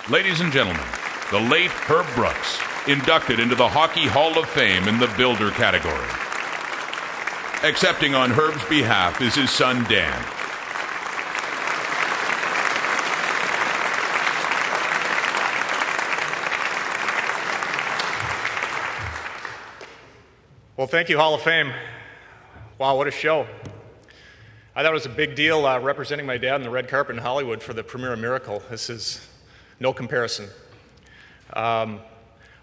Ladies and gentlemen, the late Herb Brooks, inducted into the Hockey Hall of Fame in the Builder category. Accepting on Herb's behalf is his son, Dan. Well, thank you, Hall of Fame. Wow, what a show. I thought it was a big deal representing my dad on the red carpet in Hollywood for the premiere of Miracle. This is no comparison. A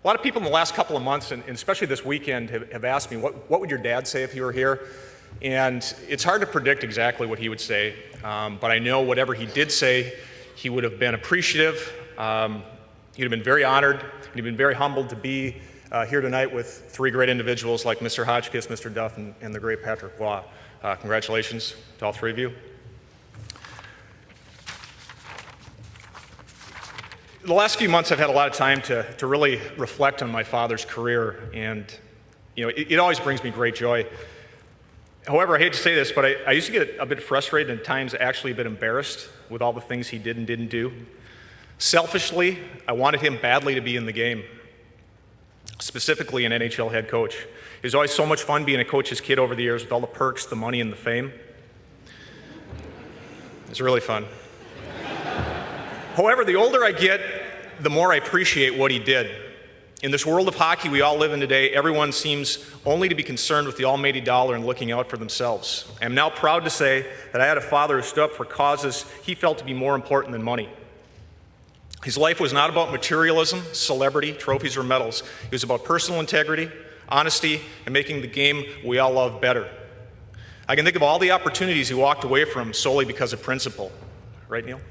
lot of people in the last couple of months, and especially this weekend, have asked me, what would your dad say if he were here? And it's hard to predict exactly what he would say, but I know whatever he did say, he would have been appreciative, he'd have been very honored, and he'd been very humbled to be here tonight with three great individuals like Mr. Hotchkiss, Mr. Duff, and the great Patrick Waugh. Congratulations to all three of you. The last few months I've had a lot of time to really reflect on my father's career, and it always brings me great joy. However, I hate to say this, but I used to get a bit frustrated and at times actually a bit embarrassed with all the things he did and didn't do. Selfishly, I wanted him badly to be in the game, specifically an NHL head coach. It was always so much fun being a coach's kid over the years with all the perks, the money, and the fame. It's really fun. However, the older I get, the more I appreciate what he did. In this world of hockey we all live in today, everyone seems only to be concerned with the almighty dollar and looking out for themselves. I'm now proud to say that I had a father who stood up for causes he felt to be more important than money. His life was not about materialism, celebrity, trophies, or medals. It was about personal integrity, honesty, and making the game we all love better. I can think of all the opportunities he walked away from solely because of principle. Right, Neil?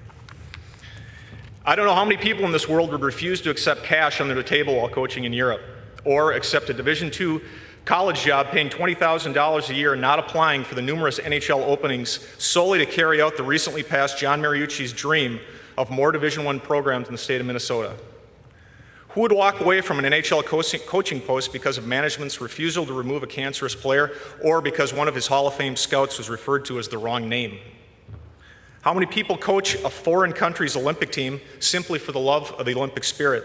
I don't know how many people in this world would refuse to accept cash under the table while coaching in Europe, or accept a Division II college job paying $20,000 a year and not applying for the numerous NHL openings solely to carry out the recently passed John Mariucci's dream of more Division I programs in the state of Minnesota. Who would walk away from an NHL coaching post because of management's refusal to remove a cancerous player, or because one of his Hall of Fame scouts was referred to as the wrong name? How many people coach a foreign country's Olympic team simply for the love of the Olympic spirit,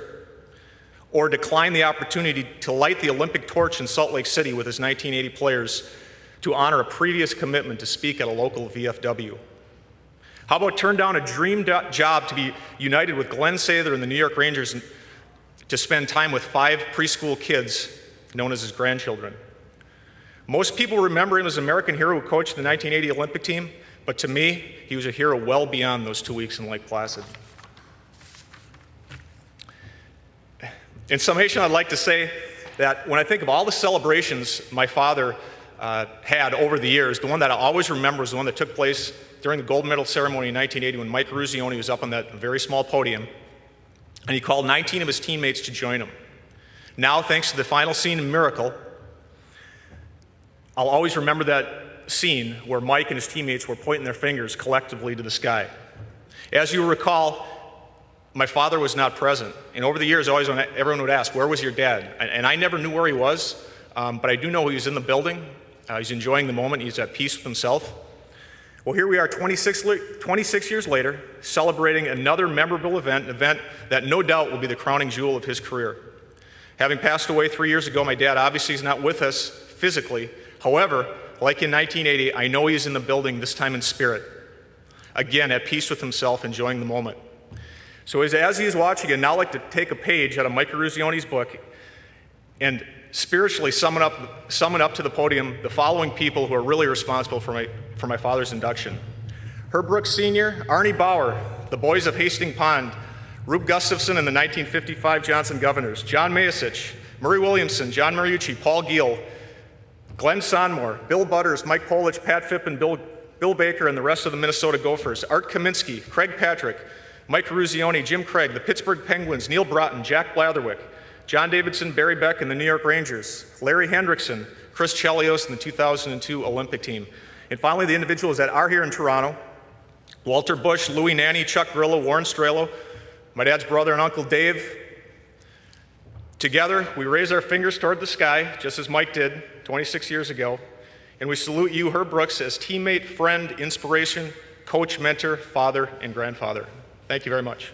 or decline the opportunity to light the Olympic torch in Salt Lake City with his 1980 players to honor a previous commitment to speak at a local VFW? How about turn down a dream job to be united with Glenn Sather and the New York Rangers and to spend time with 5 preschool kids known as his grandchildren? Most people remember him as an American hero who coached the 1980 Olympic team, but to me, he was a hero well beyond those 2 weeks in Lake Placid. In summation, I'd like to say that when I think of all the celebrations my father had over the years, the one that I always remember is the one that took place during the gold medal ceremony in 1980 when Mike Ruzioni was up on that very small podium, and he called 19 of his teammates to join him. Now, thanks to the final scene in Miracle, I'll always remember that scene where Mike and his teammates were pointing their fingers collectively to the sky. As you recall, my father was not present, and over the years, always when everyone would ask, "Where was your dad?" And I never knew where he was, but I do know he was in the building. He's enjoying the moment. He's at peace with himself. Well, here we are 26 years later, celebrating another memorable event, an event that no doubt will be the crowning jewel of his career. Having passed away 3 years ago, my dad obviously is not with us physically. However, like in 1980, I know he's in the building, this time in spirit. Again, at peace with himself, enjoying the moment. So as he is watching, I'd now like to take a page out of Mike Ruzioni's book and spiritually summon up to the podium the following people who are really responsible for my father's induction. Herb Brooks Sr., Arnie Bauer, the boys of Hastings Pond, Rube Gustafson and the 1955 Johnson Governors, John Mayasich, Murray Williamson, John Mariucci, Paul Giel, Glenn Sonmore, Bill Butters, Mike Polich, Pat Phippen, Bill Baker, and the rest of the Minnesota Gophers, Art Kaminsky, Craig Patrick, Mike Ruzioni, Jim Craig, the Pittsburgh Penguins, Neil Broughton, Jack Blatherwick, John Davidson, Barry Beck, and the New York Rangers, Larry Hendrickson, Chris Chelios, and the 2002 Olympic team. And finally, the individuals that are here in Toronto, Walter Bush, Louis Nanny, Chuck Grillo, Warren Strelo, my dad's brother and Uncle Dave. Together, we raise our fingers toward the sky, just as Mike did 26 years ago, and we salute you, Herb Brooks, as teammate, friend, inspiration, coach, mentor, father, and grandfather. Thank you very much.